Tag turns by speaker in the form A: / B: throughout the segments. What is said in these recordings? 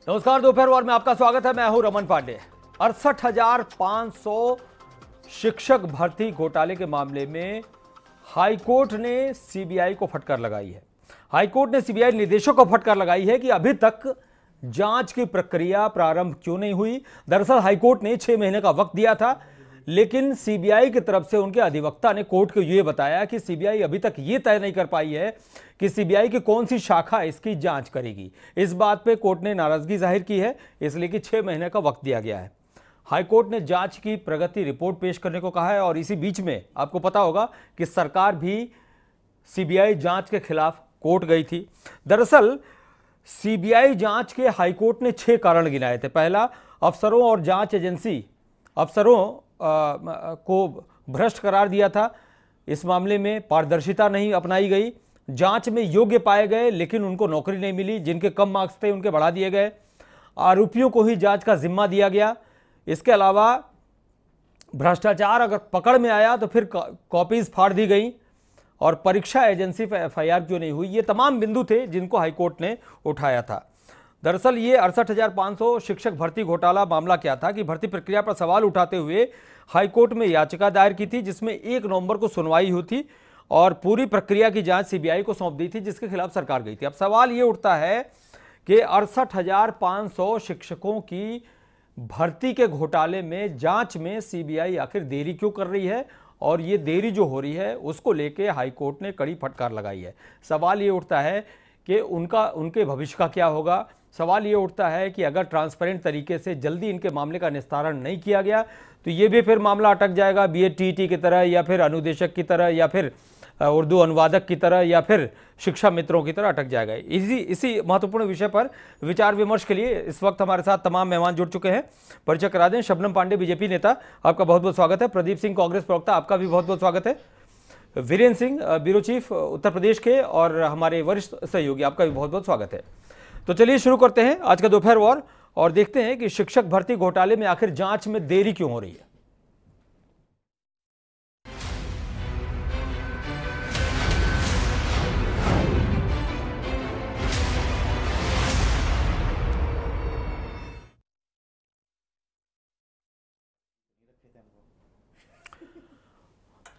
A: नमस्कार, दोपहर वार में आपका स्वागत है। मैं हूं रमन पांडे। 68,500 शिक्षक भर्ती घोटाले के मामले में हाईकोर्ट ने सीबीआई को फटकार लगाई है। हाईकोर्ट ने सीबीआई निदेशक को फटकार लगाई है कि अभी तक जांच की प्रक्रिया प्रारंभ क्यों नहीं हुई। दरअसल हाईकोर्ट ने 6 महीने का वक्त दिया था, लेकिन सीबीआई की तरफ से उनके अधिवक्ता ने कोर्ट को यह बताया कि सीबीआई अभी तक यह तय नहीं कर पाई है कि सीबीआई की कौन सी शाखा इसकी जांच करेगी। इस बात पे कोर्ट ने नाराजगी जाहिर की है, इसलिए कि 6 महीने का वक्त दिया गया है। हाईकोर्ट ने जांच की प्रगति रिपोर्ट पेश करने को कहा है और इसी बीच में आपको पता होगा कि सरकार भी सीबीआई जांच के खिलाफ कोर्ट गई थी। दरअसल सीबीआई जांच के हाईकोर्ट ने 6 कारण गिनाए थे। पहला, अफसरों और जांच एजेंसी अफसरों को भ्रष्ट करार दिया था। इस मामले में पारदर्शिता नहीं अपनाई गई। जांच में योग्य पाए गए लेकिन उनको नौकरी नहीं मिली। जिनके कम मार्क्स थे उनके बढ़ा दिए गए। आरोपियों को ही जांच का जिम्मा दिया गया। इसके अलावा भ्रष्टाचार अगर पकड़ में आया तो फिर कॉपीज फाड़ दी गई और परीक्षा एजेंसी पर एफआईआर क्यों नहीं हुई। ये तमाम बिंदु थे जिनको हाईकोर्ट ने उठाया था। दरअसल ये 68,500 शिक्षक भर्ती घोटाला मामला क्या था कि भर्ती प्रक्रिया पर सवाल उठाते हुए हाईकोर्ट में याचिका दायर की थी, जिसमें 1 नवंबर को सुनवाई हुई थी और पूरी प्रक्रिया की जांच सीबीआई को सौंप दी थी, जिसके खिलाफ सरकार गई थी। अब सवाल ये उठता है कि 68,500 शिक्षकों की भर्ती के घोटाले में जांच में सीबीआई आखिर देरी क्यों कर रही है और ये देरी जो हो रही है उसको लेके हाईकोर्ट ने कड़ी फटकार लगाई है। सवाल ये उठता है कि उनके भविष्य का क्या होगा। सवाल ये उठता है कि अगर ट्रांसपेरेंट तरीके से जल्दी इनके मामले का निस्तारण नहीं किया गया तो ये भी फिर मामला अटक जाएगा बीएड टीईटी की तरह या फिर अनुदेशक की तरह या फिर उर्दू अनुवादक की तरह या फिर शिक्षा मित्रों की तरह अटक जाएगा। इसी महत्वपूर्ण विषय पर विचार विमर्श के लिए इस वक्त हमारे साथ तमाम मेहमान जुड़ चुके हैं। परिचय करा दें, शबनम पांडे बीजेपी नेता, आपका बहुत बहुत स्वागत है। प्रदीप सिंह कांग्रेस प्रवक्ता, आपका भी बहुत बहुत स्वागत है। वीरेंद्र सिंह ब्यूरो चीफ उत्तर प्रदेश के और हमारे वरिष्ठ सहयोगी, आपका भी बहुत बहुत स्वागत है। तो चलिए शुरू करते हैं आज का दोपहर वॉर और देखते हैं कि शिक्षक भर्ती घोटाले में आखिर जांच में देरी क्यों हो रही है।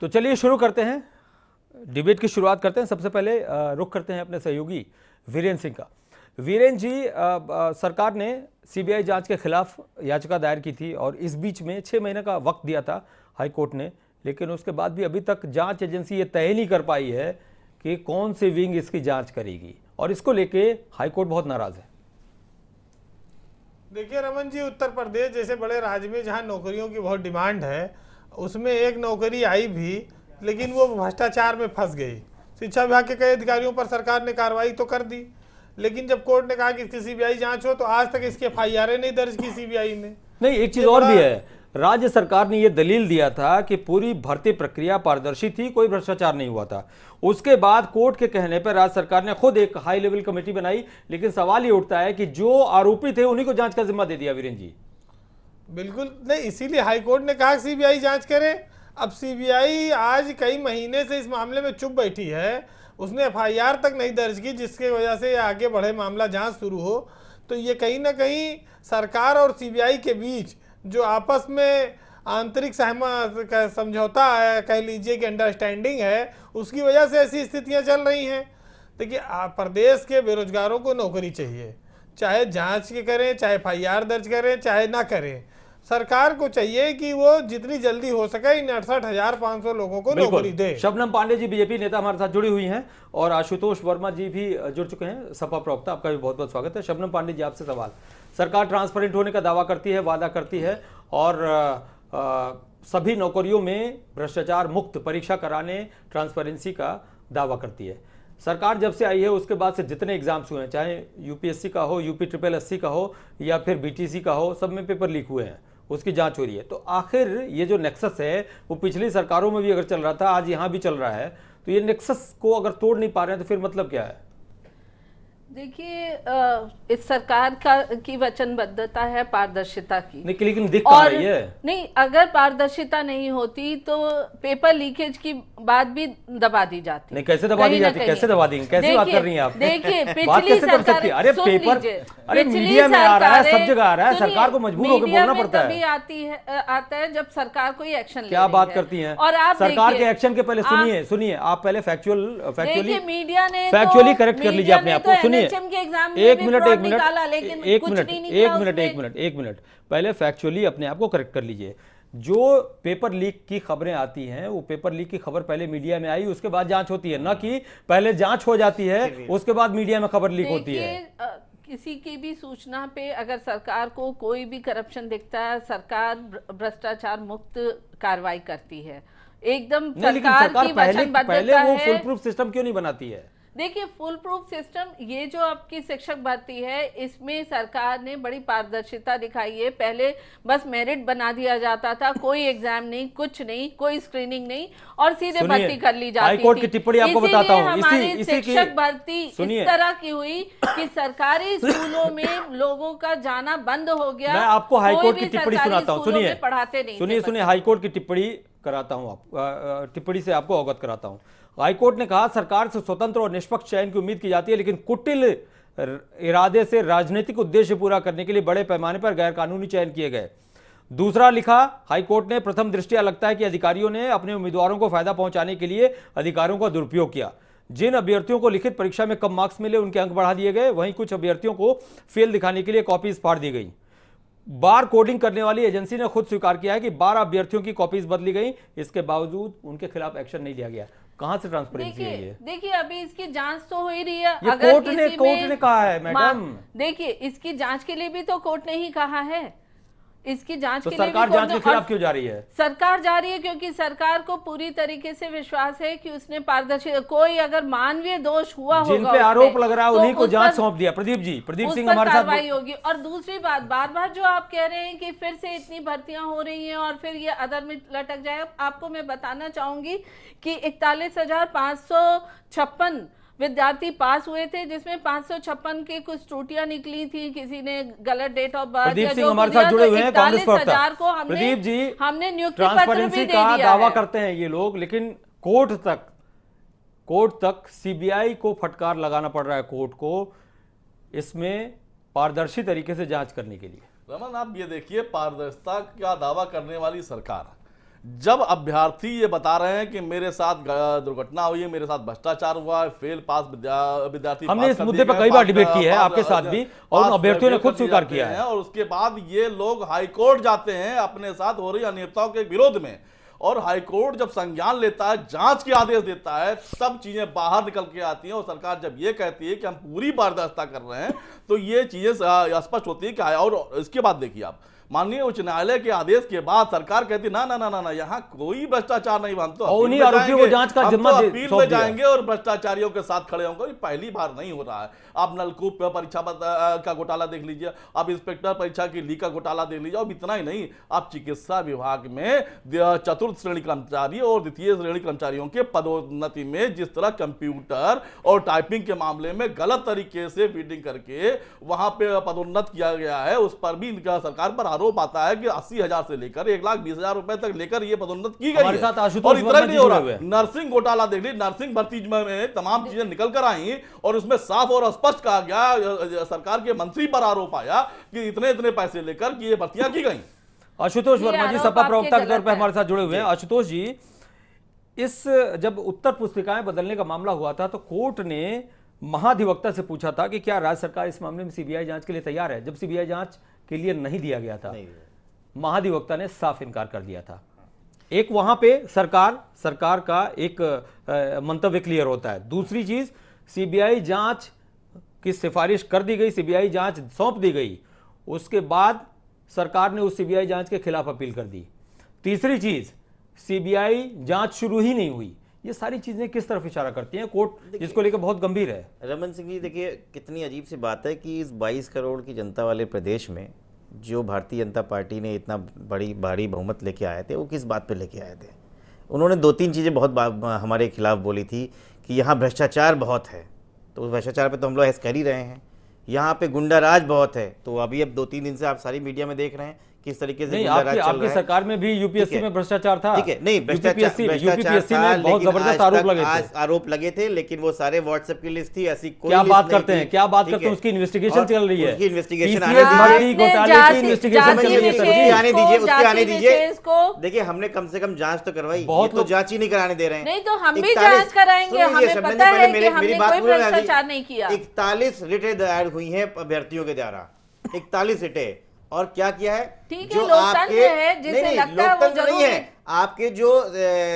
A: तो चलिए शुरू करते हैं, डिबेट की शुरुआत करते हैं। सबसे पहले रुख करते हैं अपने सहयोगी वीरेंद्र सिंह का। वीरेंद्र जी, सरकार ने सीबीआई जांच के खिलाफ याचिका दायर की थी और इस बीच में 6 महीने का वक्त दिया था हाईकोर्ट ने, लेकिन उसके बाद भी अभी तक जांच एजेंसी ये तय नहीं कर पाई है कि कौन सी विंग इसकी जांच करेगी और इसको लेके हाईकोर्ट बहुत नाराज है।
B: देखिए रमन जी, उत्तर प्रदेश जैसे बड़े राज्य में जहाँ नौकरियों की बहुत डिमांड है, उसमें एक नौकरी आई भी लेकिन वो भ्रष्टाचार में फंस गई। शिक्षा विभाग के कई अधिकारियों पर सरकार ने कार्रवाई तो कर दी, लेकिन जब कोर्ट ने कहा कि इसकी सीबीआई जांच हो तो आज तक इसकी एफआईआर नहीं दर्ज की सीबीआई ने।
A: नहीं, एक चीज और भी है, राज्य सरकार ने यह दलील दिया था कि पूरी भर्ती प्रक्रिया पारदर्शी थी, कोई भ्रष्टाचार नहीं हुआ था। उसके बाद कोर्ट के कहने पर राज्य सरकार ने खुद एक हाई लेवल कमेटी बनाई, लेकिन सवाल ये उठता है कि जो आरोपी थे उन्हीं को जांच का जिम्मा दे दिया। वीरेंद्र जी,
B: बिल्कुल नहीं, इसीलिए हाईकोर्ट ने कहा सीबीआई जांच करे। अब सीबीआई आज कई महीने से इस मामले में चुप बैठी है, उसने एफआईआर तक नहीं दर्ज की, जिसके वजह से आगे बढ़े मामला जांच शुरू हो। तो ये कहीं ना कहीं सरकार और सीबीआई के बीच जो आपस में आंतरिक समझौता है, कह लीजिए कि अंडरस्टैंडिंग है, उसकी वजह से ऐसी स्थितियां चल रही हैं। देखिए, प्रदेश के बेरोजगारों को नौकरी चाहिए, चाहे जांच के करें, चाहे एफआईआर दर्ज करें, चाहे ना करें। सरकार को चाहिए कि वो जितनी जल्दी हो सके इन 68,500 लोगों को नौकरी दे।
A: शबनम पांडे जी बीजेपी नेता हमारे साथ जुड़ी हुई हैं और आशुतोष वर्मा जी भी जुड़ चुके हैं, सपा प्रवक्ता, आपका भी बहुत बहुत स्वागत है। शबनम पांडे जी, आपसे सवाल। सरकार ट्रांसपेरेंट होने का दावा करती है, वादा करती है और सभी नौकरियों में भ्रष्टाचार मुक्त परीक्षा कराने, ट्रांसपेरेंसी का दावा करती है। सरकार जब से आई है उसके बाद से जितने एग्जाम्स हुए हैं, चाहे यूपीएससी का हो, यूपी ट्रिपल एससी का हो या फिर बीटीसी का हो, सब में पेपर लीक हुए हैं, उसकी जांच हो रही है। तो आखिर ये जो नेक्सस है वो पिछली सरकारों में भी अगर चल रहा था, आज यहाँ भी चल रहा है, तो ये नेक्सस को अगर तोड़ नहीं पा रहे हैं तो फिर मतलब क्या है?
C: देखिए, इस सरकार की वचनबद्धता है पारदर्शिता की।
A: नहीं, लेकिन दिख कहाँ रही है?
C: नहीं, अगर पारदर्शिता नहीं होती तो पेपर लीकेज की बात भी दबा दी जाती।
A: नहीं, कैसे दबा दी जाती? कैसे दबा दी? कैसे बात कर रही हैं आप?
C: देखिए,
A: बात कैसे कर सकती है? अरे पेपर, अरे मीडिया में आ रहा है, सब जगह आ रहा है, सरकार को मजबूर होकर बोलना पड़ता है।
C: तभी आता है जब सरकार कोई एक्शन ले।
A: क्या बात करती हैं?
C: और आप
A: सरकार के एक्शन के पहले सुनिए, आप पहले फैक्चुअली
C: मीडिया ने
A: करेक्ट कर लीजिए अपने आप को। सुनिए, एक मिनट, पहले फैक्चुअली अपने आप को करेक्ट कर लीजिए। जो पेपर लीक की खबरें आती हैं, वो पेपर लीक की खबर पहले मीडिया में आई, उसके बाद जांच होती है, ना कि पहले जांच हो जाती है उसके बाद मीडिया में खबर लीक होती है।
C: किसी की भी सूचना पे अगर सरकार को कोई भी करप्शन दिखता है, सरकार भ्रष्टाचार मुक्त कार्रवाई करती है एकदम। सरकार की
A: पहले वो फुल प्रूफ सिस्टम क्यों नहीं बनाती है?
C: देखिए, फुल प्रूफ सिस्टम, ये जो आपकी शिक्षक भर्ती है, इसमें सरकार ने बड़ी पारदर्शिता दिखाई है। पहले बस मेरिट बना दिया जाता था, कोई एग्जाम नहीं, कुछ नहीं, कोई स्क्रीनिंग नहीं, और सीधे भर्ती कर ली जाती थी।
A: हाईकोर्ट की टिप्पणी आपको बताता हूं,
C: हमारी शिक्षक भर्ती इस तरह की हुई कि सरकारी स्कूलों में लोगों का जाना बंद हो गया।
A: मैं आपको हाईकोर्ट की टिप्पणी सुनाता हूँ,
C: पढ़ाते नहीं।
A: सुनिए, हाईकोर्ट की टिप्पणी कराता हूँ, टिप्पणी से आपको अवगत कराता हूँ। हाईकोर्ट ने कहा, सरकार से स्वतंत्र और निष्पक्ष चयन की उम्मीद की जाती है, लेकिन कुटिल इरादे से राजनीतिक उद्देश्य पूरा करने के लिए बड़े पैमाने पर गैरकानूनी चयन किए गए। दूसरा लिखा हाईकोर्ट ने, प्रथम दृष्टया लगता है कि अधिकारियों ने अपने उम्मीदवारों को फायदा पहुंचाने के लिए अधिकारों का दुरुपयोग किया। जिन अभ्यर्थियों को लिखित परीक्षा में कम मार्क्स मिले उनके अंक बढ़ा दिए गए, वहीं कुछ अभ्यर्थियों को फेल दिखाने के लिए कॉपीज फाड़ दी गई। बार कोडिंग करने वाली एजेंसी ने खुद स्वीकार किया है कि 12 अभ्यर्थियों की कॉपीज बदली गई, इसके बावजूद उनके खिलाफ एक्शन नहीं लिया गया। कहां से ट्रांसपेरेंसी है ये?
C: देखिए, अभी इसकी जांच तो हो ही रही है।
A: अगर कोर्ट ने कहा है मैडम।
C: देखिए, इसकी जांच के लिए भी तो कोर्ट ने ही कहा है। इसकी जांच
A: तो
C: के लिए
A: सरकार जांच के खिलाफ क्यों जा रही है?
C: सरकार जा रही है क्योंकि सरकार को पूरी तरीके से विश्वास है कि उसने पारदर्शी, कोई अगर मानवीय दोष हुआ होगा,
A: जिन पे आरोप लग रहा है उन्हीं को जांच सौंप दिया। प्रदीप सिंह हमारे साथ
C: कार्रवाई होगी। और दूसरी बात, बार बार जो आप कह रहे हैं कि फिर से इतनी भर्तियां हो रही हैं और फिर ये अदर में लटक जाए, आपको मैं बताना चाहूंगी कि 41,556 विद्यार्थी पास हुए थे, जिसमें 556 की कुछ त्रुटियां निकली थी, किसी ने गलत date of birth.
A: Pradeep Singh हमारे साथ जुड़े हुए हैं, कांग्रेस प्रवक्ता। प्रदीप जी,
C: हमने नियुक्ति पत्र भी दे दिया है।
A: दावा करते हैं ये लोग, लेकिन कोर्ट तक सीबीआई को फटकार लगाना पड़ रहा है कोर्ट को, इसमें पारदर्शी तरीके से जांच करने के लिए।
D: रमन, आप ये देखिए, पारदर्शिता का दावा करने वाली सरकार, जब अभ्यर्थी ये बता रहे हैं कि मेरे साथ दुर्घटना हुई है, मेरे साथ भ्रष्टाचार हुआ है, फेल पास विद्यार्थी,
A: हमने इस मुद्दे पर कई बार डिबेट की है आपके साथ भी, और अभ्यर्थियों ने खुद स्वीकार किया है।
D: और उसके बाद ये लोग हाईकोर्ट जाते हैं अपने साथ हो रही अनियमितताओं के विरोध में, और हाईकोर्ट जब संज्ञान लेता है, जांच के आदेश देता है, सब चीजें बाहर निकल के आती हैं। और सरकार जब ये कहती है कि हम पूरी पारदर्शिता कर रहे हैं, तो ये चीजें स्पष्ट होती है कि, और इसके बाद देखिए आप, माननीय उच्च न्यायालय के आदेश के बाद सरकार कहती ना ना ना ना ना, यहाँ कोई भ्रष्टाचार नहीं, हम तो
A: आरोपियों को जांच का जिम्मा
D: अपील में जाएंगे और भ्रष्टाचारियों के साथ खड़े होंगे। ये पहली बार नहीं हो रहा है। आप नलकूप परीक्षा का घोटाला देख लीजिए, आप इंस्पेक्टर परीक्षा की लीक का घोटाला देख लीजिए, और इतना ही नहीं, आप चिकित्सा विभाग में चतुर्थ श्रेणी कर्मचारी और द्वितीय श्रेणी कर्मचारियों के पदोन्नति में जिस तरह कंप्यूटर और टाइपिंग के मामले में गलत तरीके से फीडिंग करके वहां पे पदोन्नत किया गया है, उस पर भी इनका सरकार पर आरोप आता है कि 80,000 से लेकर 1,20,000 रुपए तक लेकर ये पदोन्नत की गई है। और इतना नहीं हो रहा, नर्सिंग घोटाला देख ली, नर्सिंग भर्ती में तमाम चीजें निकल कर आई और उसमें साफ और स्पष्ट कहा गया, सरकार के मंत्री पर आरोप आया कि इतने पैसे लेकर कि ये भर्तियां की गई।
A: आशुतोष वर्मा जी सपा प्रवक्ता के तौर पर हमारे साथ जुड़े हुए हैं। आशुतोष जी, इस जब उत्तर पुस्तिकाएं बदलने का मामला हुआ था तो कोर्ट ने महाधिवक्ता से पूछा था कि क्या राज्य सरकार इस मामले में सीबीआई जांच के लिए तैयार है। जब सीबीआई जांच के लिए नहीं दिया गया था, महाधिवक्ता ने साफ इनकार कर दिया था। एक वहां पे सरकार का एक मंतव्य क्लियर होता है। दूसरी चीज, सीबीआई जांच की सिफारिश कर दी गई, सीबीआई जांच सौंप दी गई, उसके बाद सरकार ने उस सीबीआई जांच के खिलाफ अपील कर दी। तीसरी चीज, सीबीआई जांच शुरू ही नहीं हुई। ये सारी चीजें किस तरफ इशारा करती हैं? कोर्ट जिसको लेकर बहुत गंभीर है।
E: रमन सिंह जी, देखिए कितनी अजीब सी बात है कि इस 22 करोड़ की जनता वाले प्रदेश में जो भारतीय जनता पार्टी ने इतना भारी बहुमत लेके आए थे, वो किस बात पे लेके आए थे? उन्होंने 2-3 चीज़ें बहुत हमारे खिलाफ बोली थी कि यहाँ भ्रष्टाचार बहुत है, तो उस भ्रष्टाचार पे तो हम लोग ऐसे कर ही रहे हैं। यहाँ पे गुंडा राज बहुत है, तो अभी अब 2-3 दिन से आप सारी मीडिया में देख रहे हैं किस तरीके से
A: नहीं,
E: गुंडा राज चल
A: आपकी
E: रहा है।
A: सरकार में भी यूपीएससी में भ्रष्टाचार था।
E: ठीक है, नहीं
A: यूपीएससी
E: भ्रष्टाचार
A: में बहुत जबरदस्त आरोप लगे थे।
E: आरोप लगे थे, लेकिन वो सारे व्हाट्सएप की लिस्ट थी, ऐसी कोई
A: क्या
E: लिस्ट
A: बात
E: नहीं
A: करते
E: थी।
A: हैं, क्या बात
E: ठीक
A: करते हैं,
E: है।
A: उसकी इन्वेस्टिगेशन चल रही है।
E: उसकी इन्वेस्टिगेशन
A: TCS भर्ती घोटाले की इन्वेस्टिगेशन चल रही है।
E: उसकी आने दीजिए, उसकी आने दीजिए।
C: इसको
E: देखिए हमने कम से कम जांच तो करवाई,
A: बहुत
E: ये तो
A: लोग-
E: जांच ही नहीं कराने दे रहे हैं।
C: नहीं तो हम भी
E: 41
C: जांच कराएंगे,
E: सुनिए,
C: हमें
E: शबनम जी,
C: पता है
E: पहले
C: कि
E: मेरी
C: हमने
E: बात
C: कोई
E: पूरी होने
C: भ्रष्टाचार
E: दी।
C: नहीं किया।
E: 41 रिटें दायर हुई हैं अभ्यर्थियों के द्वारा, 41 रिटें, और क्या किया है?
C: ठीक है, लोकतंत्र है, जिसे
E: नहीं,
C: लगता है वो
E: लोकतंत्र नहीं
C: जरूर
E: है। आपके जो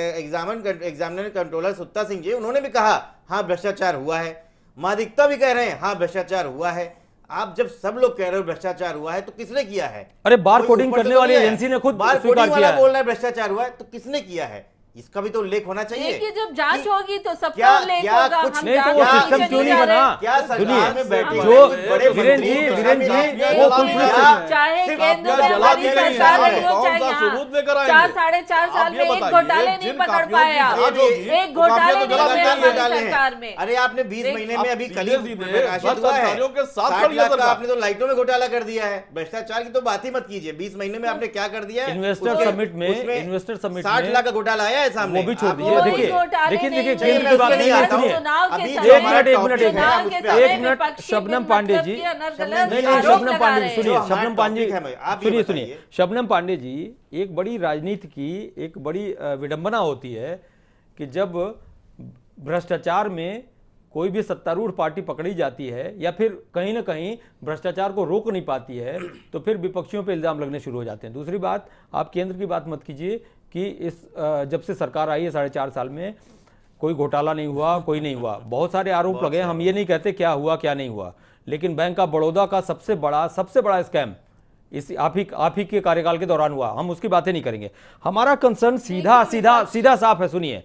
E: एग्जामिनर कंट्रोलर सुत्ता सिंह जी, उन्होंने भी कहा हाँ भ्रष्टाचार हुआ है। मादिक्ता भी कह रहे हैं हाँ भ्रष्टाचार हुआ है। आप जब सब लोग कह रहे हो भ्रष्टाचार हुआ है तो किसने किया है?
A: अरे बार
E: कोई
A: कोडिंग
E: ऊपर से
A: करने
E: तो
A: वाली
E: नहीं है।
A: एजेंसी ने खुद
E: बार
A: स्वीकार
E: कोडिंग
A: किया
E: वाला
A: है।
E: बोल रहा है भ्रष्टाचार हुआ है, तो किसने किया है? इसका भी तो उल्लेख होना चाहिए।
C: देखिए जब जांच
E: कि
C: होगी तो सबका
E: क्या-
C: उल्लेख
E: क्या
C: होगा।
E: कुछ-
C: हम
A: नहीं तो
C: जांच
A: वो
C: के
A: सिस्टम
C: पीछे
A: क्यों नहीं
C: जा रहे
A: बना?
C: हैं।
E: क्या सरकार में बैठे
A: जो
E: बड़े
A: वीरेन जी,
E: मंत्री,
A: वीरेन जी,
E: माफिया
A: वो
E: जला
A: कुछ
E: दिया।
A: नहीं-
C: चाहे
E: सिर्फ
C: केंद्र
E: माफिया
C: में
E: जला
C: हमारी
E: दिया
C: सरकार
E: गया
C: रही
E: है।
C: हो,
D: कौन
C: चाहे
D: सा
C: यहाँ
D: सबूत लेकर आएंगे?
C: 4-4.5 साल
D: आप
C: में
D: ये
C: एक
D: बताइए,
C: घोटाले नहीं
D: जिन
C: पकड़
D: काफियों
C: पाए
D: की
C: आप।
D: जांच होगी,
C: एक
D: वो
C: घोटाले
D: काफियों को
C: नहीं हुए
D: जला
C: हमारी
E: घोटाले
C: सरकार
E: हैं।
C: में।
E: अरे आपने 20 महीने में अभी कल ही
D: सीधे
E: प्रकाशित हुआ है,
D: भ्रष्टाचारियों के साथ
E: 60
D: खड़ी है
E: लाख का
D: सरकार।
E: आपने तो लाइटों में घोटाला कर दिया है। भ्रष्टाचार की तो बात ही मत कीजिए। 20 महीने में आपने क्या कर दिया है?
A: इन्वेस्टर
E: उसके-
A: समिट में
E: उसमें
A: इन्वेस्टर समिट
E: 60
A: में
E: लाख का घोटाला आया है सामने।
A: वो भी छोड़
E: आप
A: दीजिए।
E: वो
C: कोई
A: देखिए
C: घोटाले
A: देखिए
C: नहीं
A: देखिए
C: हुए।
A: केंद्र की बात नहीं
E: आता हूं।
A: सुनिए।
C: चुनाव के
E: अभी
C: समय
E: जो
A: एक मिनट, एक मिनट, एक
C: चुनाव
A: मिनट,
C: के
E: एक
C: समय
A: मिनट,
C: विपक्षी
A: शबनम
C: बिन
A: पांडे
C: मतलब
A: जी,
C: की अनर्गल
E: नहीं,
A: नहीं
C: आरोप
A: शबनम
C: लगा
A: पांडे
C: रहे
A: जी
C: हैं।
A: सुनिए,
E: जो हमारा
A: शबनम पांडे
E: टॉपिक है भाई, आप ये
A: सुनिए
E: बताइए।
A: सुनिए, शबनम पांडे जी, एक बड़ी राजनीति की एक बड़ी विडंबना होती है कि जब भ्रष्टाचार में कोई भी सत्तारूढ़ पार्टी पकड़ी जाती है या फिर कहीं ना कहीं भ्रष्टाचार को रोक नहीं पाती है तो फिर विपक्षियों पे इल्जाम लगने शुरू हो जाते हैं। दूसरी बात, आप केंद्र की बात मत कीजिए कि इस जब से सरकार आई है 4.5 साल में कोई घोटाला नहीं हुआ, कोई नहीं हुआ। बहुत सारे आरोप लगे, हम ये नहीं कहते क्या हुआ क्या नहीं हुआ, लेकिन बैंक ऑफ बड़ौदा का सबसे बड़ा स्कैम इस आप ही के कार्यकाल के दौरान हुआ। हम उसकी बातें नहीं करेंगे। हमारा कंसर्न सीधा साफ है। सुनिए,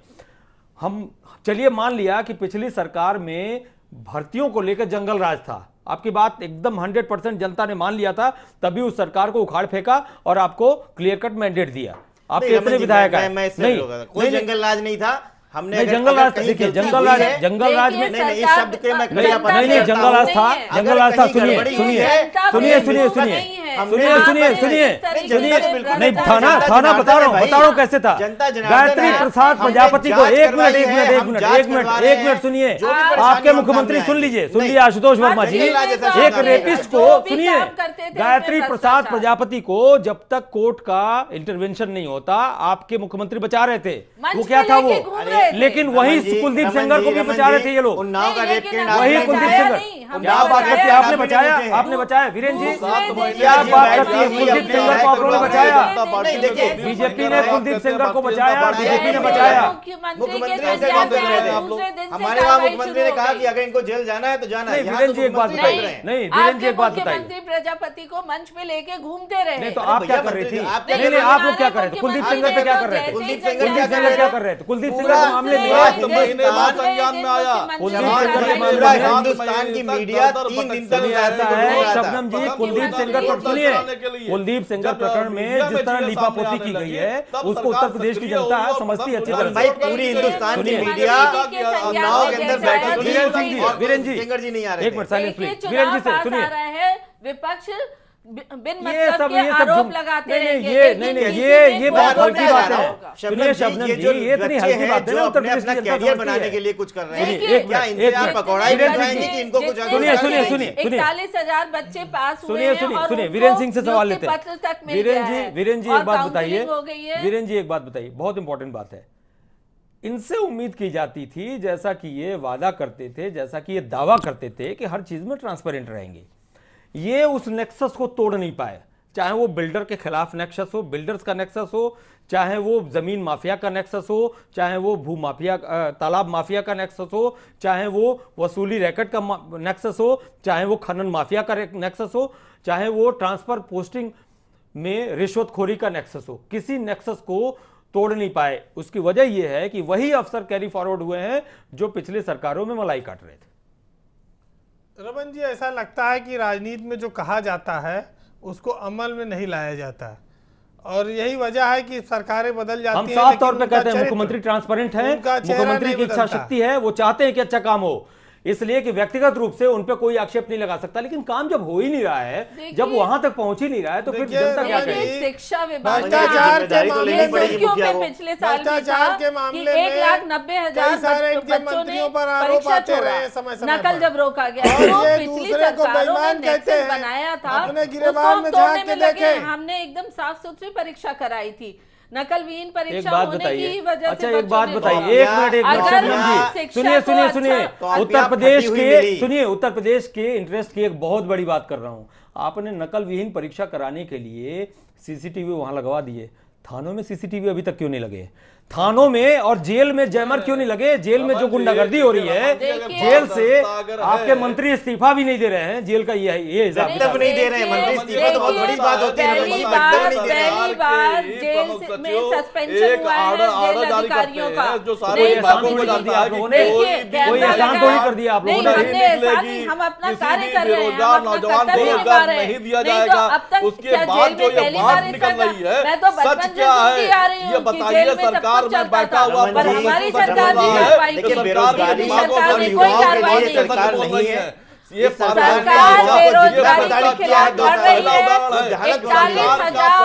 A: हम चलिए मान लिया कि पिछली सरकार में भर्तियों को लेकर जंगल राज था, आपकी बात एकदम 100% जनता ने मान लिया था, तभी उस सरकार को उखाड़ फेंका और आपको क्लियर कट मैंडेट दिया। आपके
E: नहीं,
A: इतने
E: रमन जी,
A: विधायक
E: मैं-
A: आए।
E: मैं इससे
A: नहीं,
E: नहीं होगा। कोई जंगल राज नहीं था। हमने
A: नहीं,
E: अगर-
A: जंगल
E: अगर
A: राज
E: कहीं
A: देखिए,
E: गलती
A: जंगल
E: हुई
A: राज
E: है-
A: जंगल राज में
E: नहीं, इस शब्द के मैं
A: नहीं,
E: क्रियापद
A: नहीं,
E: करता
A: जंगल राज
E: हूं।
A: था,
E: अगर
A: जंगल राज था।
E: कहीं
A: सुनिए
E: गड़बड़ी हुई
A: सुनिए
E: है,
A: सुनिए सुनिए
E: जनता
A: सुनिए
E: हम
A: सुनिए
E: यहाँ
A: सुनिए
E: पर
A: सुनिए
E: नहीं,
A: सुनिए
E: जनता बिल्कुल
A: नहीं,
E: जनता
A: थाना
E: जनार्दन
A: बता रहा
E: है
A: हूँ
E: भाई।
A: कैसे था।
E: जनता जनार्दन
A: गायत्री
E: है।
A: प्रसाद
E: हमने
A: प्रजापति को
E: जांच
A: एक
E: करवाई
A: मिनट
E: है, हम जांच करवा रहे हैं।
A: सुनिए,
E: जो भी परेशानी
A: आपके
E: हम
A: मुख्यमंत्री
E: सामने
A: सुन
E: आएंगे।
A: लीजिए,
E: नहीं,
A: आशुतोष वर्मा जी,
E: जंगल राज ऐसा
A: एक
E: काम
A: रेपिस्ट
E: नहीं
A: को
C: जो भी
A: सुनिए,
C: काम करते थे
A: गायत्री
C: उसमें
A: प्रसाद
C: भ्रष्टाचार।
A: प्रजापति को जब तक कोर्ट का इंटरवेंशन नहीं होता आपके मुख्यमंत्री बचा रहे थे।
C: मंच
A: वो क्या
C: पे
A: था वो,
C: लेके घूम रहे थे।
A: लेकिन वही कुलदीप सेंगर को भी बचा रहे थे ये लोग।
E: उन्नाव का
C: नहीं,
E: रेप
C: लेकिन
E: के
C: हमने
A: वही
E: नाम
A: कुलदीप
C: बचाया
A: सेंगर,
C: नहीं, हमने
A: क्या बात करते हैं, आपने बचाया,
E: मुझे।
A: आपने बचाया वीरेन जी,
C: दूसरे दिन
A: क्या
C: से
A: बात
C: जाए
A: करती है,
C: जाए
A: कुलदीप
C: जाए
A: सेंगर को आप लोगों ने बचाया।
E: नहीं, देखिए,
A: बीजेपी ने कुलदीप सेंगर को बचाया, बीजेपी ने बचाया।
E: मुख्यमंत्री ऐसे काम कर रहे थे। हमारे वहाँ मुख्यमंत्री ने कहा कि अगर इनको जेल जाना है तो जाना है।
A: नहीं,
E: यहाँ
A: वीरेन
E: तो
A: जी एक बात
E: मुख्यमंत्री
A: बताइए।
E: बैठ रहे हैं।
A: नहीं, वीरेन जी एक बात
C: आपके
A: बताइए।
C: मुख्यमंत्री प्रजापति को मंच पे लेके घूमते रहे।
A: नहीं तो
E: अरे
A: आप क्या
E: भैया
A: कर रही थी?
E: मंत्री, आप क्या
A: नहीं नहीं,
E: कर
A: आप
E: रहे
A: लोग क्या कर रहे थे? कुलदीप सेंगर पे क्या कर रहे थे?
E: कुलदीप
A: कुलदीप
E: सेंगर
A: सेंगर क्या कर रहे थे? कुलदीप सेंगर
E: पूरा
A: के मामले में
E: पूरा
A: आज
E: महीने बाद
D: संज्ञान में आया।
E: पूरा हिंदुस्तान की मीडिया 3 दिन तक
A: सुनिए, ऐसा है शबनम जी, कुलदीप सेंगर पर सुनिए,
D: लिए।
A: कुलदीप सेंगर प्रकरण में जिस तरह लीपापोती की गई है उसको उत्तर प्रदेश की जनता समझती है अच्छी तरह
E: भाई
A: से।
E: पूरी हिंदुस्तान की
A: सुनिए।
E: मीडिया उन्नाव के अंदर बैठी थी
A: वीरेन सिंह जी,
E: और
A: वीरेन जी,
E: सेंगर जी नहीं आ रहे
A: एक
E: थे।
A: मिनट साइलेंस
C: देखिए,
A: प्लीज। वीरेन जी
C: चुनाव
A: से
C: पास
A: सुनिए,
C: आ रहा है, विपक्ष बिन
A: ये
C: मतलब
A: सब
C: के आरोप
A: झूठ-
C: लगाते
A: नहीं
C: रहेंगे।
A: नहीं, ये
C: एक
A: नहीं
C: दिन
A: नहीं,
C: किसी
A: ये
C: में
A: ये
C: कोई
A: बहुत
C: आरोप
A: हल्की
C: लगा
A: बात
C: रहा
A: है।
C: होगा।
A: सुनिए शबनम जी, ये इतनी हल्की बात है ना, उत्तर प्रदेश की जनता
E: कैरियर
A: समझती
E: बनाने
A: है।
E: के लिए कुछ कर रहे
A: सुनिए,
E: हैं।
A: एक
E: क्या
A: मिनट,
E: इनसे
A: एक
E: आप
A: मिनट।
E: पकौड़ा ही
A: वीरेन
E: बनवाएंगे
A: सिंह
E: कि इनको कुछ
A: सुनिए, सुनिए, सुनिए, सुनिए।
C: 41,000 बच्चे पास हुए
A: सुनिए
C: हैं
A: सुनिए
C: और
A: सुनिए,
C: उनको
A: वीरेन सिंह से सवाल लेते
C: नियुक्ति पत्र तक
A: हैं।
C: मिल गया है।
A: वीरेन जी
C: और
A: एक बात बताइए,
C: काउंसलिंग हो गई है।
A: वीरेन जी एक बात बताइए, बहुत इंपॉर्टेंट बात है। इनसे उम्मीद की जाती थी, जैसा कि ये वादा करते थे, जैसा कि ये दावा करते थे कि हर चीज में ट्रांसपेरेंट रहेंगे, ये उस नेक्सस को तोड़ नहीं पाए। चाहे वो बिल्डर के खिलाफ नेक्सस हो, बिल्डर्स का नेक्सस हो, चाहे वो जमीन माफिया का नेक्सस हो, चाहे वो भू माफिया तालाब माफिया का नेक्सस हो, चाहे वो वसूली रैकेट का नेक्सस हो, चाहे वो खनन माफिया का नेक्सस हो, चाहे वो ट्रांसफर पोस्टिंग में रिश्वतखोरी का नेक्सस हो, किसी नेक्सस को तोड़ नहीं पाए। उसकी वजह यह है कि वही अफसर कैरी फॉरवर्ड हुए हैं जो पिछली सरकारों में मलाई काट रहे थे।
B: रमन जी, ऐसा लगता है कि राजनीति में जो कहा जाता है उसको अमल में नहीं लाया जाता है, और यही वजह है कि सरकारें बदल जाती
A: हम
B: हैं।
A: साफ
B: लेकिन
A: तौर पे
B: उनका
A: कहते हैं
B: चरित्र,
A: मुख्यमंत्री ट्रांसपेरेंट है,
B: उनका चेहरा
A: मुख्यमंत्री
B: नहीं
A: की इच्छा
B: बदलता।
A: शक्ति है, वो चाहते हैं कि अच्छा काम हो। इसलिए कि व्यक्तिगत रूप से उन पे कोई आक्षेप नहीं लगा सकता, लेकिन काम जब हो ही नहीं रहा है, जब वहां तक पहुंच ही नहीं रहा है, तो फिर जनता क्या करेगी?
C: शिक्षा विभाग
B: भ्रष्टाचार के मामले में
C: पिछले साल
B: भ्रष्टाचार के मामले में
C: 1,90,000 बच्चों ने
B: पर आरोप
C: परीक्षा
B: आते रहे
C: छोड़ा,
B: समय समय
C: नकल
B: पर।
C: जब रोका गया
B: और
C: तो
B: ये
C: पिछली
B: दूसरे को
C: सरकारों ने
B: बेईमान कहते
C: नेक्सस
B: हैं,
C: बनाया था,
B: अपने
C: उसको
B: गिरेबान
C: हम
B: में
C: तोड़ने
B: झांक के
C: में लगे।
B: देखें।
C: हमने एकदम साफ सुथरी परीक्षा कराई थी, नकल विहीन
A: एक
C: परीक्षा
A: बात
C: होने की
A: बताइए,
C: वजह
A: अच्छा
C: से
A: एक बात
C: बच्चों ने
A: बताइए,
C: छोड़ा।
A: एक मिनट
C: अगर
A: शबनम जी
C: शिक्षा
A: सुनिए
C: को
A: सुनिए
C: अच्छा-
A: सुनिए,
E: तो
A: उत्तर प्रदेश
E: फटी हुई
A: के
E: मिली।
A: सुनिए, उत्तर प्रदेश के इंटरेस्ट की एक बहुत बड़ी बात कर रहा हूं। आपने नकल विहीन परीक्षा कराने के लिए सीसीटीवी वहां लगवा दिए, थानों में सीसीटीवी अभी तक क्यों नहीं लगे? थानों में और जेल में जैमर क्यों नहीं लगे? जेल में जो गुंडागर्दी हो रही है, जेल से आपके मंत्री इस्तीफा भी नहीं दे रहे हैं, जेल का ये हिसाब
E: मतलब नहीं दे रहे हैं मंत्री इस्तीफा, तो बहुत बड़ी बात होती है।
C: पहली बार जेल में सस्पेंशन हुआ है जेल अधिकारियों का,
D: जो सारे विभागों को जानता है कि
A: कोई एहसान थोड़ी कर दिया आप लोगों ने।
C: हम अपना कार्य
D: किसी
C: कर
D: भी
C: रहे हैं,
D: बेरोजगार
C: हम अपना
D: नौजवान को
C: कर्तव्य निभा
D: रोजगार
C: रहे हैं।
D: नहीं दिया
C: नहीं तो
D: जाएगा,
C: अब तक
D: उसके
C: क्या
D: बाद
C: जेल
D: जो
C: में
D: ये
C: पहली
D: बात
C: बार
D: निकल
C: ऐसा
D: रही है,
C: मैं तो
D: सच
C: बचपन से
D: क्या
C: सुनती आ
D: है
C: रही हूँ
D: ये
C: कि
D: बताइए।
C: जेल में सब
D: सरकार
C: कुछ
D: में
C: चलता
D: बैठा
C: था,
D: हुआ
C: पर हमारी सरकार नहीं
E: है।
C: कर पाई।
E: देखिए,
C: सरकार
E: बेरोजगारी
C: ने
E: और
C: कोई
E: युवाओं के
C: कार्रवाई
E: लिए
C: नहीं
E: सरकार
C: की।
E: नहीं है। ये
C: सरकार बेरोजगारी के खिलाफ बढ़ रही है।
D: 41,000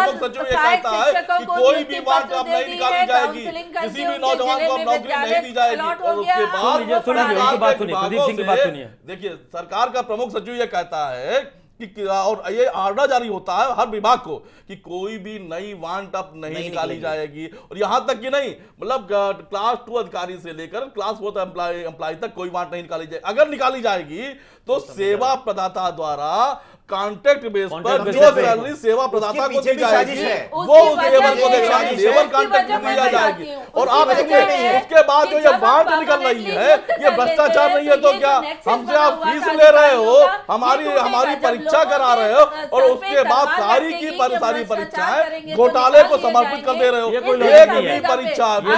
C: शिक्षकों को
D: कोई
C: नियुक्ति
D: भी बात
C: पत्र
D: अब
C: दे
D: नहीं
C: दी
D: निकाली
C: है,
D: जाएगी,
C: काउंसलिंग करके
D: किसी भी
C: उनके
D: नौजवान
C: जिले
D: को
C: में
D: अब नौकरी
C: विद्यालय
D: नहीं दी जाएगी।
C: अलॉट हो
D: और उसके
C: गया।
D: बाद
A: सुनिए, उनकी बात सुनिए, प्रदीप सिंह की बात सुनिए।
D: देखिए, सरकार का प्रमुख सचिव ये कहता है कि और ये आर्डर जारी होता है हर विभाग को कि कोई भी नई वांट अप नहीं निकाली जाएगी। और यहां तक कि नहीं, मतलब क्लास 2 अधिकारी से लेकर क्लास 4 एम्प्लॉय तक कोई वांट नहीं निकाली जाएगी। अगर निकाली जाएगी तो सेवा प्रदाता द्वारा कॉन्ट्रैक्ट बेस पर जो सैलरी सेवा प्रदाता को दी जाएगी वो उस लेबर को देगा, लेबर कॉन्ट्रैक्ट दिया जाएगी। और आप देखिए उसके बाद जो ये वांट निकल रही है, ये भ्रष्टाचार नहीं है तो क्या? हमसे आप फीस ले रहे हो, हमारी परीक्षा करा रहे हो और उसके बाद सारी की सारी परीक्षाएं घोटाले को समर्पित कर दे रहे हो। एक भी परीक्षा में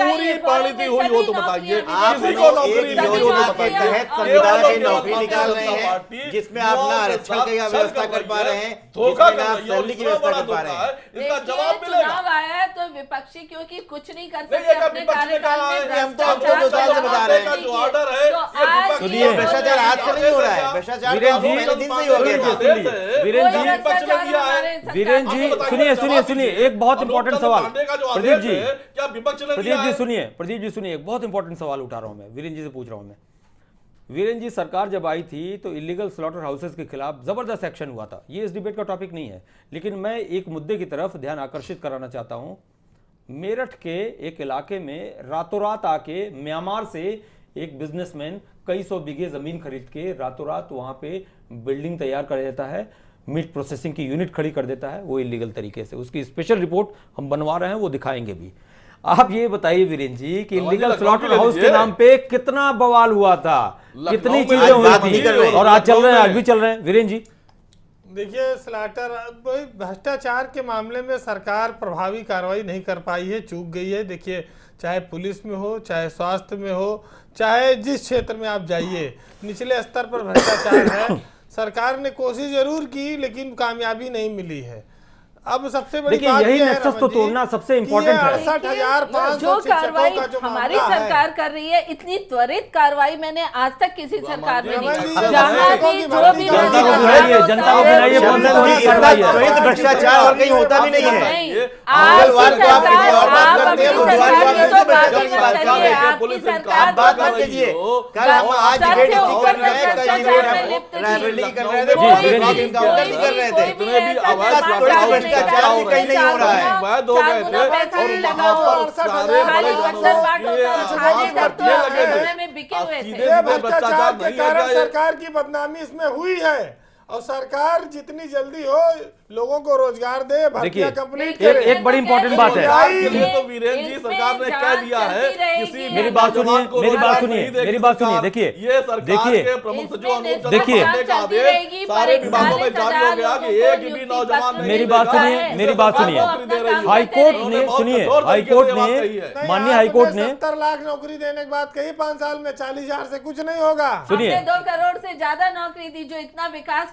D: पूरी परिणति हुई हो तो बताइए, किसी को नौकरी नहीं हो तो बताइए।
E: संविधान की नौकरी निकाल रहे हैं जिसमें आप ना आरक्षण की व्यवस्था कर पा रहे हैं,
D: धोखा
E: जिसमें आप सैलरी की व्यवस्था कर पा रहे हैं।
D: इसका जवाब मिलेगा।
C: चुनाव आया है तो विपक्षी क्योंकि कुछ नहीं कर
D: नहीं,
C: सकते
D: ये
C: अपने
D: विपक्ष ने
C: कार्यकाल
D: कहा
C: में
D: है,
E: हम तो आपको 2 साल से बता रहे हैं।
D: जो ऑर्डर है,
C: तो
D: ये
C: आज
D: विपक्ष
A: सुनिए,
E: भ्रष्टाचार आज से नहीं हो रहा है, भ्रष्टाचार
A: वीरेन
E: तो
A: जी,
E: पहले दिन से ही हो गया था।
A: वीरेन जी, वीरेन जी
D: बताइए,
A: सुनिए सुनिए, एक बहुत इंपॉर्टेंट सवाल प्रदीप जी,
D: क्या विपक्ष ने
A: प्रदीप जी सुनिए, प्रदीप जी सुनिए, एक बहुत इंपॉर्टेंट सवाल उठा रहा हूं मैं, वीरेन जी से पूछ रहा हूं मैं। वीरेन जी, सरकार जब आई थी तो इलीगल स्लॉटर हाउसेस के खिलाफ जबरदस्त एक्शन हुआ था। ये इस डिबेट का टॉपिक नहीं है, लेकिन मैं एक मुद्दे की तरफ ध्यान आकर्षित कराना चाहता हूं। मेरठ के एक इलाके में रातों रात आके म्यांमार से एक बिजनेसमैन कई सौ बीघे जमीन खरीद के रातों रात वहां पे बिल्डिंग तैयार कर देता है, मीट प्रोसेसिंग की यूनिट खड़ी कर देता है, वो इलीगल तरीके से। उसकी स्पेशल रिपोर्ट हम बनवा रहे हैं, वो दिखाएंगे भी। आप ये बताइए वीरेन जी कि इलीगल स्लॉटर हाउस के नाम पे कितना बवाल हुआ था, कितनी चीजें हुई थी, और आज चल रहे हैं, आज भी चल रहे हैं। वीरेन जी
B: देखिए, स्लॉटर भ्रष्टाचार के मामले में सरकार प्रभावी कार्रवाई नहीं कर पाई है, चूक गई है। देखिए, चाहे पुलिस में हो, चाहे स्वास्थ्य में हो, चाहे जिस क्षेत्र में आप जाइए, निचले स्तर पर भ्रष्टाचार है। सरकार ने कोशिश जरूर की लेकिन कामयाबी नहीं मिली है। अब सबसे बड़ी बात
A: यही
B: यह है
A: नेक्सस तो
B: रमन जी,
A: तोड़ना सबसे
B: कि
A: इम्पोर्टेंट है।
B: 68,500
C: जो
B: शिक्षकों
C: कार्रवाई
B: का जो
C: हमारी
B: मामला है,
C: सरकार कर रही है, इतनी त्वरित कार्रवाई मैंने आज तक किसी सरकार में नहीं
B: रमन जी,
C: की। जहाँ भी जो भी
A: जनता को बुलाइए, जनता को बुलाइए, कौन सा त्वरित कार्रवाई है?
E: त्वरित भ्रष्टाचार और कहीं होता भी नहीं है।
C: आज
E: मंगलवार को आप किसी और बात करते हैं, बुधवार को आप
C: तो
E: भ्रष्टाचार की बात कर रहे हैं।
C: आपकी सरकार
E: आप बात मत कीजिए। कल हम आज डिबेट नहीं कर रहे हैं, कल डिबेट रायबरेली कर रहे थे, इनकाउंटर नहीं कर रहे थे। त्वरित भ्रष्टाचार भी कहीं नहीं हो रहा है।
D: वैध हो गए थे और वहां पर सारे बड़े
B: ये भ्रष्टाचार के कारण सरकार की बदनामी इसमें हुई है। और सरकार जितनी जल्दी हो लोगों को रोजगार दे, भर्तियां कंप्लीट करे।
A: एक बड़ी इंपॉर्टेंट बात है।
D: तो वीरेन जी, सरकार ने कह दिया है किसी
A: मेरी बात सुनिए, मेरी बात सुनिए, मेरी बात सुनिए। देखिए,
D: ये सरकार के प्रमुख सचिव अनूप चंद्र
A: देखिए,
D: पांडे का आदेश सारे विभागों में जारी हो गया कि एक भी नौजवान नहीं
A: मेरी बात सुनिए, मेरी बात सुनिए। हाईकोर्ट ने, सुनिए, हाईकोर्ट ने, माननीय हाईकोर्ट ने
B: 70 लाख नौकरी देने की बात कही, 5 साल में 40,000 से कुछ नहीं होगा।
A: सुनिए,
C: 2 करोड़ से ज्यादा नौकरी दी, जो इतना विकास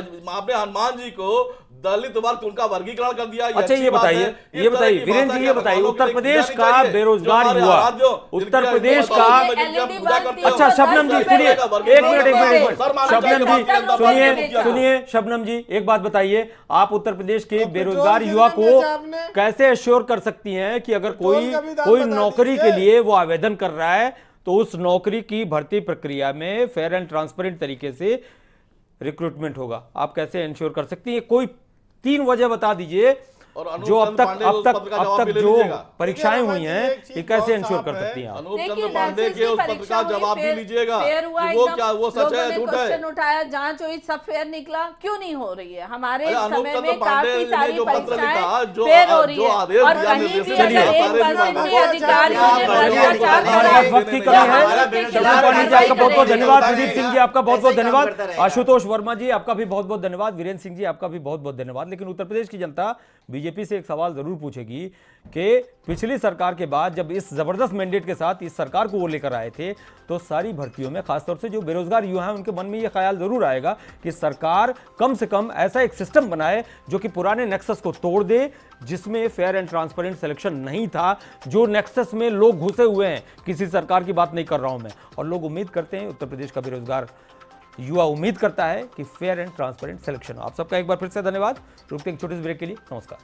D: अपने हनुमान जी को दलित वर्ग उनका वर्गीकरण कर दिया।
A: अच्छा ये बताइए वीरेंद्र जी, ये बताइए उत्तर प्रदेश का बेरोजगार युवा, उत्तर प्रदेश का, अच्छा शबनम जी सुनिए, एक मिनट शबनम जी सुनिए शबनम जी, एक बात बताइए, आप उत्तर प्रदेश के बेरोजगार युवा को कैसे एश्योर कर सकती हैं कि अगर कोई नौकरी के लिए वो आवेदन कर रहा है तो उस नौकरी की भर्ती प्रक्रिया में फेयर एंड ट्रांसपेरेंट तरीके से रिक्रूटमेंट होगा? आप कैसे इंश्योर कर सकती हैं? कोई 3 वजह बता दीजिए जो अब तक जो परीक्षाएं हुई हैं ये कैसे इंश्योर कर सकती हैं आप?
D: अनूप चंद्र पांडे के उस पत्र का जवाब भी लीजिएगा, वो क्या वो सच है झूठ है?
C: उठाया, जांच हुई, सब फेयर निकला, क्यों नहीं हो रही है? हमारे समय में काफी सारी परीक्षाएं फेयर हो रही है और कहीं भी अगर 1% भी अधिकारियों ने भ्रष्टाचार,
A: वक्त की कमी है। शबनम पांडे जी आपका बहुत बहुत धन्यवाद, प्रदीप सिंह जी आपका बहुत बहुत धन्यवाद, आशुतोष वर्मा जी आपका भी बहुत बहुत धन्यवाद, वीरेंद्र सिंह जी आपका भी बहुत बहुत धन्यवाद। लेकिन उत्तर प्रदेश की जनता बीजेपी से एक सवाल जरूर पूछेगी कि पिछली सरकार के बाद जब इस जबरदस्त मैंडेट के साथ इस सरकार को वो लेकर आए थे तो सारी भर्तियों में खासतौर से जो बेरोजगार युवा हैं उनके मन में ये ख्याल जरूर आएगा कि सरकार कम से कम ऐसा एक सिस्टम बनाए जो कि पुराने नेक्सस को तोड़ दे, जिसमें फेयर एंड ट्रांसपेरेंट सिलेक्शन नहीं था, जो नेक्सस में लोग घुसे हुए हैं। किसी सरकार की बात नहीं कर रहा हूं मैं, और लोग उम्मीद करते हैं, उत्तर प्रदेश का बेरोजगार युवा उम्मीद करता है कि फेयर एंड ट्रांसपेरेंट सिलेक्शन हो। आप सबका एक बार फिर से धन्यवाद। रुकते हैं एक छोटे से ब्रेक के लिए। नमस्कार।